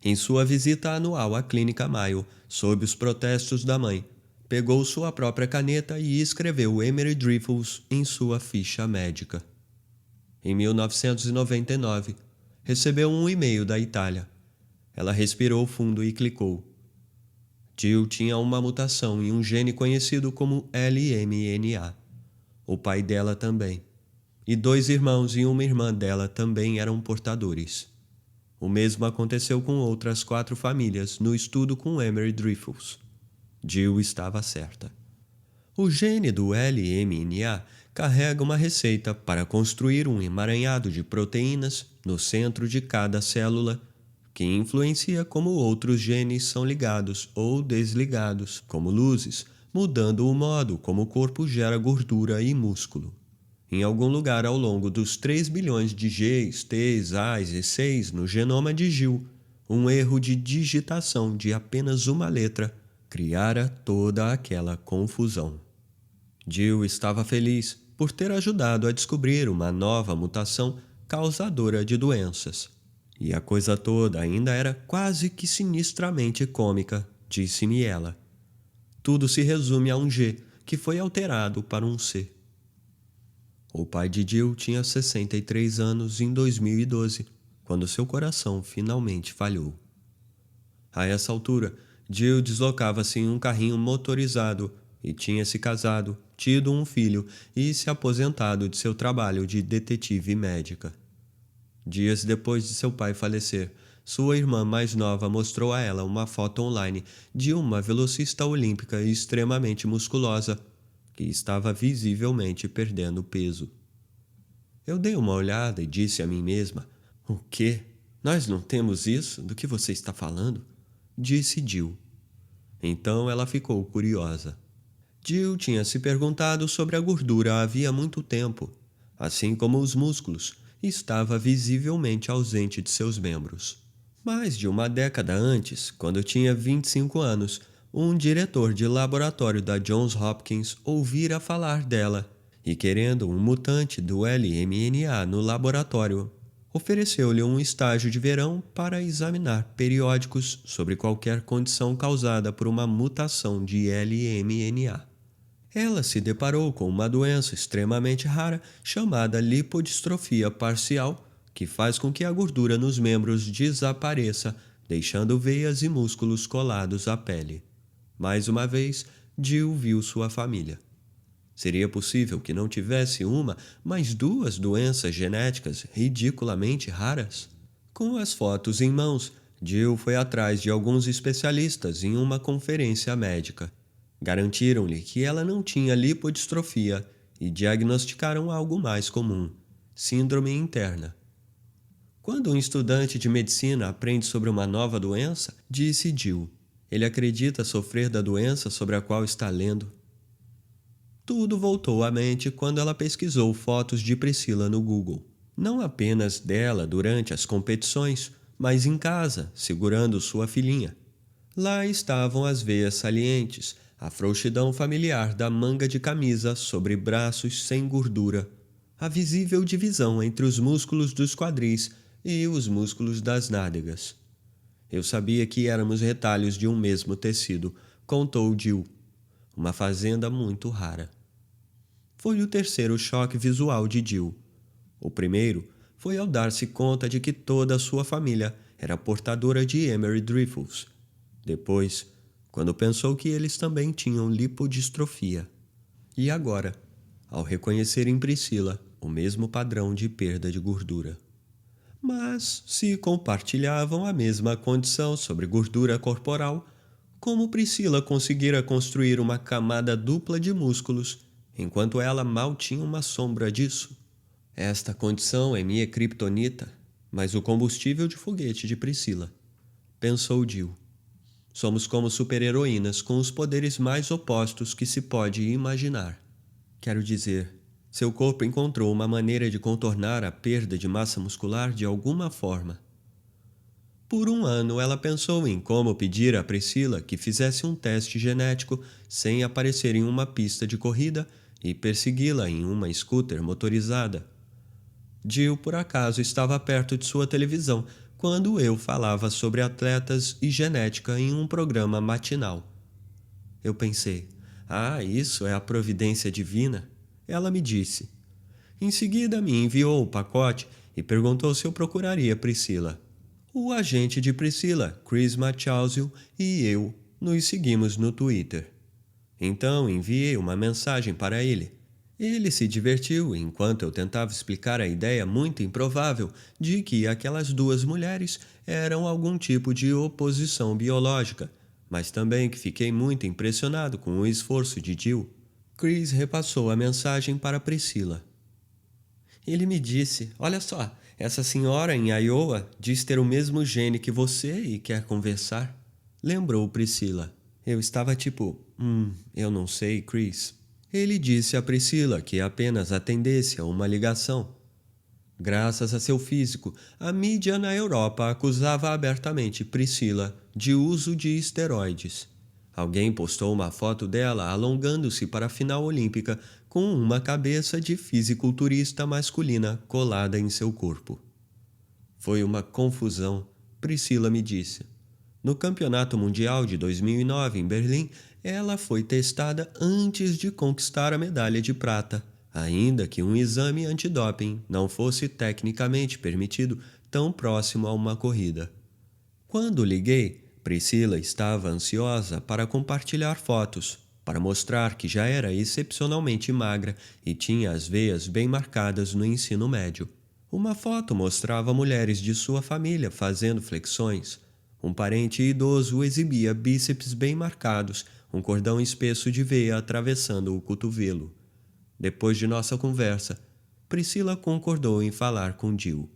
Em sua visita anual à Clínica Mayo, sob os protestos da mãe, pegou sua própria caneta e escreveu Emery Dreifuss em sua ficha médica. Em 1999, recebeu um e-mail da Itália. Ela respirou fundo e clicou. Jill tinha uma mutação em um gene conhecido como LMNA. O pai dela também. E 2 irmãos e uma irmã dela também eram portadores. O mesmo aconteceu com outras 4 famílias no estudo com Emery Dreifuss. Jill estava certa. O gene do LMNA carrega uma receita para construir um emaranhado de proteínas no centro de cada célula, que influencia como outros genes são ligados ou desligados, como luzes, mudando o modo como o corpo gera gordura e músculo. Em algum lugar ao longo dos 3 bilhões de Gs, Ts, As e Cs no genoma de Jill, um erro de digitação de apenas uma letra criara toda aquela confusão. Jill estava feliz por ter ajudado a descobrir uma nova mutação causadora de doenças. E a coisa toda ainda era quase que sinistramente cômica, disse-me ela. Tudo se resume a um G que foi alterado para um C. O pai de Jill tinha 63 anos em 2012, quando seu coração finalmente falhou. A essa altura, Jill deslocava-se em um carrinho motorizado e tinha se casado, tido um filho e se aposentado de seu trabalho de detetive médica. Dias depois de seu pai falecer, sua irmã mais nova mostrou a ela uma foto online de uma velocista olímpica extremamente musculosa, que estava visivelmente perdendo peso. Eu dei uma olhada e disse a mim mesma: "O quê? Nós não temos isso? Do que você está falando?" Disse Jill. Então ela ficou curiosa. Jill tinha se perguntado sobre a gordura havia muito tempo, assim como os músculos, e estava visivelmente ausente de seus membros. Mais de uma década antes, quando eu tinha 25 anos, um diretor de laboratório da Johns Hopkins ouvira falar dela e, querendo um mutante do LMNA no laboratório, ofereceu-lhe um estágio de verão para examinar periódicos sobre qualquer condição causada por uma mutação de LMNA. Ela se deparou com uma doença extremamente rara chamada lipodistrofia parcial, que faz com que a gordura nos membros desapareça, deixando veias e músculos colados à pele. Mais uma vez, Jill viu sua família. Seria possível que não tivesse uma, mas 2 doenças genéticas ridiculamente raras? Com as fotos em mãos, Jill foi atrás de alguns especialistas em uma conferência médica. Garantiram-lhe que ela não tinha lipodistrofia e diagnosticaram algo mais comum: síndrome interna. Quando um estudante de medicina aprende sobre uma nova doença, disse Jill, ele acredita sofrer da doença sobre a qual está lendo. Tudo voltou à mente quando ela pesquisou fotos de Priscila no Google. Não apenas dela durante as competições, mas em casa, segurando sua filhinha. Lá estavam as veias salientes, a frouxidão familiar da manga de camisa sobre braços sem gordura, a visível divisão entre os músculos dos quadris e os músculos das nádegas. Eu sabia que éramos retalhos de um mesmo tecido, contou Jill. Uma fazenda muito rara. Foi o terceiro choque visual de Jill. O primeiro foi ao dar-se conta de que toda a sua família era portadora de Emery Dreifuss. Depois, quando pensou que eles também tinham lipodistrofia. E agora, ao reconhecer em Priscila o mesmo padrão de perda de gordura. Mas, se compartilhavam a mesma condição sobre gordura corporal, como Priscila conseguira construir uma camada dupla de músculos, enquanto ela mal tinha uma sombra disso? Esta condição é minha criptonita, mas o combustível de foguete de Priscila, pensou Jill. Somos como super-heroínas com os poderes mais opostos que se pode imaginar. Quero dizer, seu corpo encontrou uma maneira de contornar a perda de massa muscular de alguma forma. Por um ano, ela pensou em como pedir a Priscila que fizesse um teste genético sem aparecer em uma pista de corrida e persegui-la em uma scooter motorizada. Jill, por acaso, estava perto de sua televisão quando eu falava sobre atletas e genética em um programa matinal. Eu pensei, isso é a providência divina? Ela me disse. Em seguida, me enviou o pacote e perguntou se eu procuraria Priscila. O agente de Priscila, Chris Machausio, e eu nos seguimos no Twitter. Então enviei uma mensagem para ele. Ele se divertiu enquanto eu tentava explicar a ideia muito improvável de que aquelas duas mulheres eram algum tipo de oposição biológica, mas também que fiquei muito impressionado com o esforço de Jill. Chris repassou a mensagem para Priscila. Ele me disse, olha só, essa senhora em Iowa diz ter o mesmo gene que você e quer conversar. Lembrou Priscila. Eu estava tipo, eu não sei, Chris. Ele disse a Priscila que apenas atendesse a uma ligação. Graças a seu físico, a mídia na Europa acusava abertamente Priscila de uso de esteroides. Alguém postou uma foto dela alongando-se para a final olímpica com uma cabeça de fisiculturista masculina colada em seu corpo. Foi uma confusão, Priscila me disse. No Campeonato Mundial de 2009 em Berlim, ela foi testada antes de conquistar a medalha de prata, ainda que um exame antidoping não fosse tecnicamente permitido tão próximo a uma corrida. Quando liguei, Priscila estava ansiosa para compartilhar fotos, para mostrar que já era excepcionalmente magra e tinha as veias bem marcadas no ensino médio. Uma foto mostrava mulheres de sua família fazendo flexões. Um parente idoso exibia bíceps bem marcados, um cordão espesso de veia atravessando o cotovelo. Depois de nossa conversa, Priscila concordou em falar com Jill.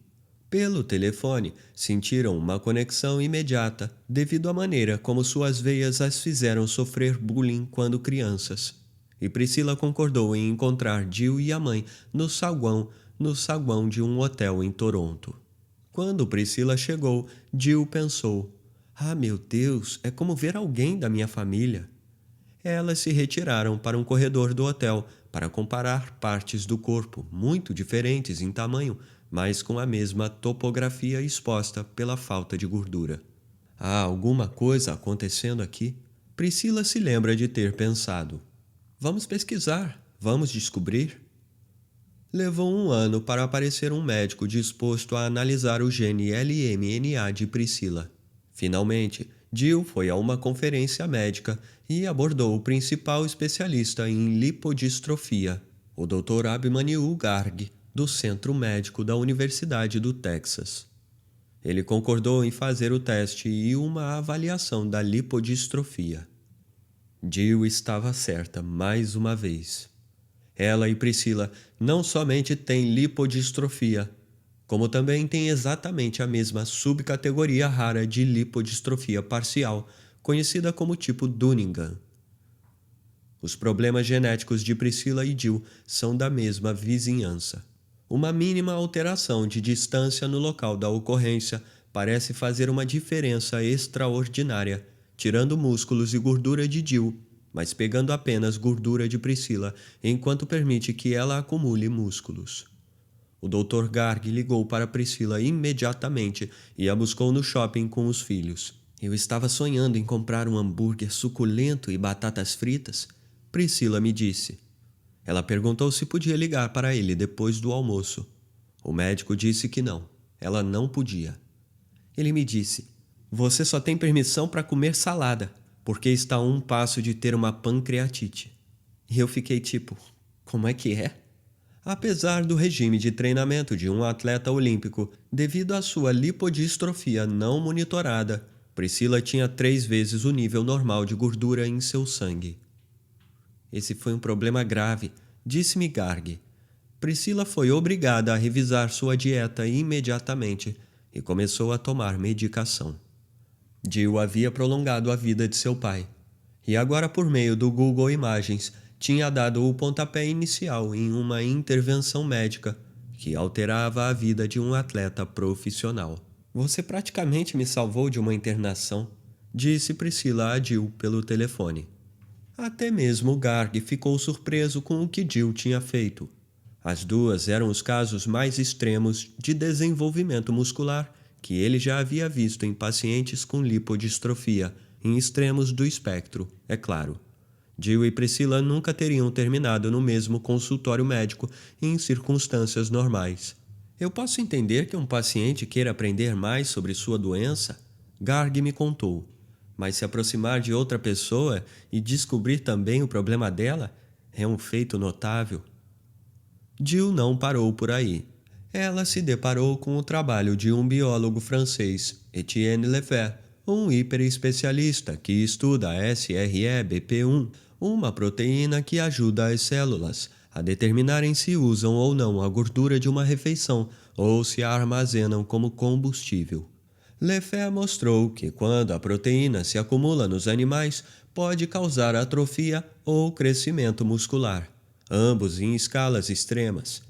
Pelo telefone, sentiram uma conexão imediata devido à maneira como suas veias as fizeram sofrer bullying quando crianças. E Priscila concordou em encontrar Jill e a mãe no saguão de um hotel em Toronto. Quando Priscila chegou, Jill pensou, meu Deus, é como ver alguém da minha família. Elas se retiraram para um corredor do hotel para comparar partes do corpo, muito diferentes em tamanho, mas com a mesma topografia exposta pela falta de gordura. Há alguma coisa acontecendo aqui? Priscila se lembra de ter pensado. Vamos pesquisar, vamos descobrir. Levou um ano para aparecer um médico disposto a analisar o gene LMNA de Priscila. Finalmente, Jill foi a uma conferência médica e abordou o principal especialista em lipodistrofia, o Dr. Abhimanyu Garg, do Centro Médico da Universidade do Texas. Ele concordou em fazer o teste e uma avaliação da lipodistrofia. Jill estava certa mais uma vez. Ela e Priscila não somente têm lipodistrofia, como também têm exatamente a mesma subcategoria rara de lipodistrofia parcial, conhecida como tipo Dunningham. Os problemas genéticos de Priscila e Jill são da mesma vizinhança. Uma mínima alteração de distância no local da ocorrência parece fazer uma diferença extraordinária, tirando músculos e gordura de Jill, mas pegando apenas gordura de Priscila, enquanto permite que ela acumule músculos. O Dr. Garg ligou para Priscila imediatamente e a buscou no shopping com os filhos. Eu estava sonhando em comprar um hambúrguer suculento e batatas fritas, Priscila me disse. Ela perguntou se podia ligar para ele depois do almoço. O médico disse que não. Ela não podia. Ele me disse: "Você só tem permissão para comer salada, porque está a um passo de ter uma pancreatite." E eu fiquei tipo: como é que é? Apesar do regime de treinamento de um atleta olímpico, devido à sua lipodistrofia não monitorada, Priscila tinha 3 vezes o nível normal de gordura em seu sangue. Esse foi um problema grave, disse-me Garg. Priscila foi obrigada a revisar sua dieta imediatamente e começou a tomar medicação. Jill havia prolongado a vida de seu pai, e agora, por meio do Google Imagens, tinha dado o pontapé inicial em uma intervenção médica que alterava a vida de um atleta profissional. Você praticamente me salvou de uma internação, disse Priscila a Jill pelo telefone. Até mesmo Garg ficou surpreso com o que Jill tinha feito. As duas eram os casos mais extremos de desenvolvimento muscular que ele já havia visto em pacientes com lipodistrofia, em extremos do espectro, é claro. Jill e Priscila nunca teriam terminado no mesmo consultório médico em circunstâncias normais. Eu posso entender que um paciente queira aprender mais sobre sua doença, Garg me contou. Mas se aproximar de outra pessoa e descobrir também o problema dela é um feito notável. Jill não parou por aí. Ela se deparou com o trabalho de um biólogo francês, Etienne Lefebvre, um hiperespecialista que estuda a SREBP1, uma proteína que ajuda as células a determinarem se usam ou não a gordura de uma refeição ou se a armazenam como combustível. Lefebvre mostrou que quando a proteína se acumula nos animais, pode causar atrofia ou crescimento muscular, ambos em escalas extremas.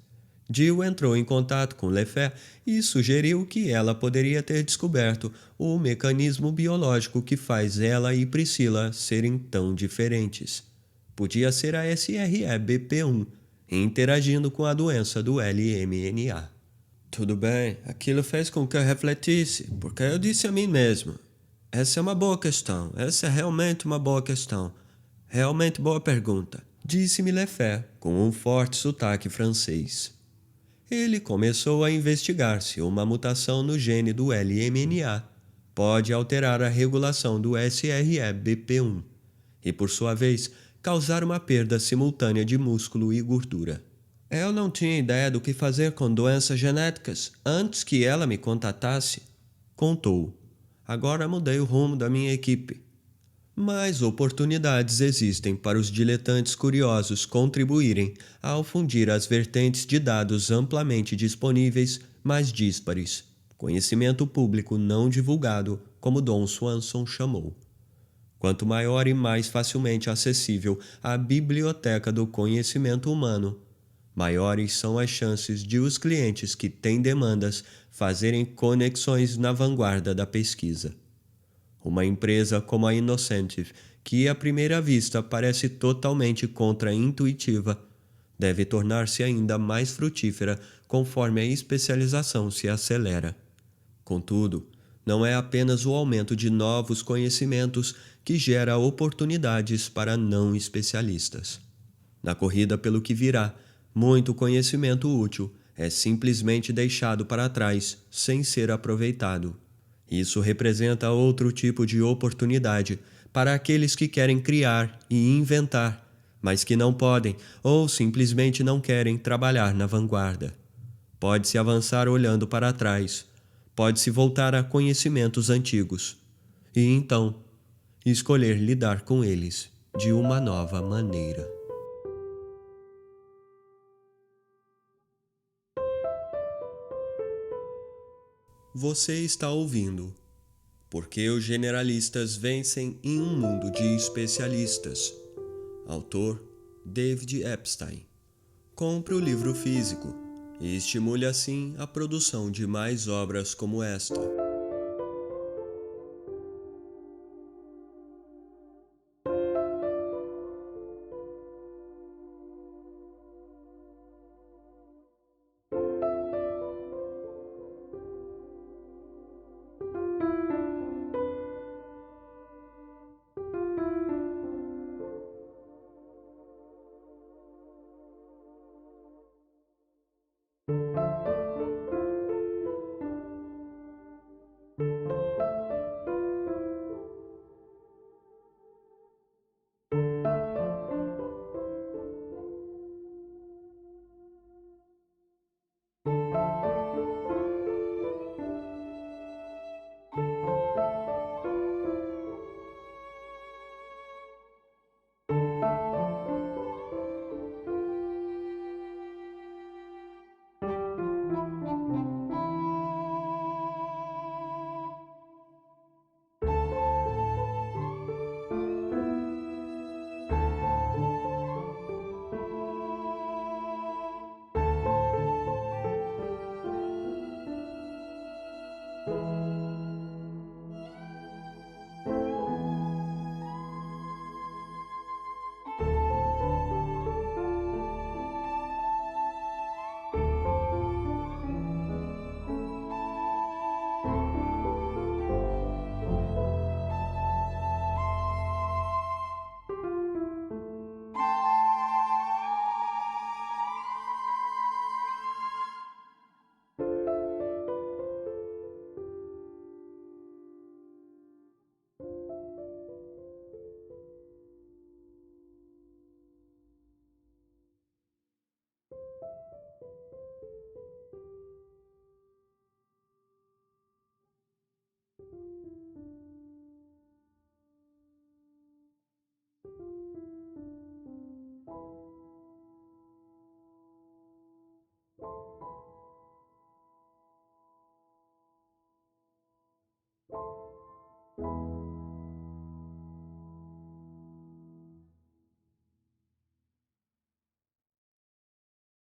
Jill entrou em contato com Lefebvre e sugeriu que ela poderia ter descoberto o mecanismo biológico que faz ela e Priscila serem tão diferentes. Podia ser a SREBP1, interagindo com a doença do LMNA. Tudo bem, aquilo fez com que eu refletisse, porque eu disse a mim mesmo: essa é uma boa questão, essa é realmente uma boa questão. Realmente boa pergunta, disse-me Lefebvre, com um forte sotaque francês. Ele começou a investigar se uma mutação no gene do LMNA pode alterar a regulação do SREBP1 e, por sua vez, causar uma perda simultânea de músculo e gordura. Eu não tinha ideia do que fazer com doenças genéticas antes que ela me contatasse, contou. Agora mudei o rumo da minha equipe. Mais oportunidades existem para os diletantes curiosos contribuírem ao fundir as vertentes de dados amplamente disponíveis, mas díspares. Conhecimento público não divulgado, como Don Swanson chamou. Quanto maior e mais facilmente acessível a biblioteca do conhecimento humano, maiores são as chances de os clientes que têm demandas fazerem conexões na vanguarda da pesquisa. Uma empresa como a Innocentive, que à primeira vista parece totalmente contra-intuitiva, deve tornar-se ainda mais frutífera conforme a especialização se acelera. Contudo, não é apenas o aumento de novos conhecimentos que gera oportunidades para não especialistas. Na corrida pelo que virá, muito conhecimento útil é simplesmente deixado para trás sem ser aproveitado. Isso representa outro tipo de oportunidade para aqueles que querem criar e inventar, mas que não podem ou simplesmente não querem trabalhar na vanguarda. Pode-se avançar olhando para trás, pode-se voltar a conhecimentos antigos, e então escolher lidar com eles de uma nova maneira. Você está ouvindo Por que os generalistas vencem em um mundo de especialistas. Autor David Epstein. Compre o livro físico e estimule assim a produção de mais obras como esta.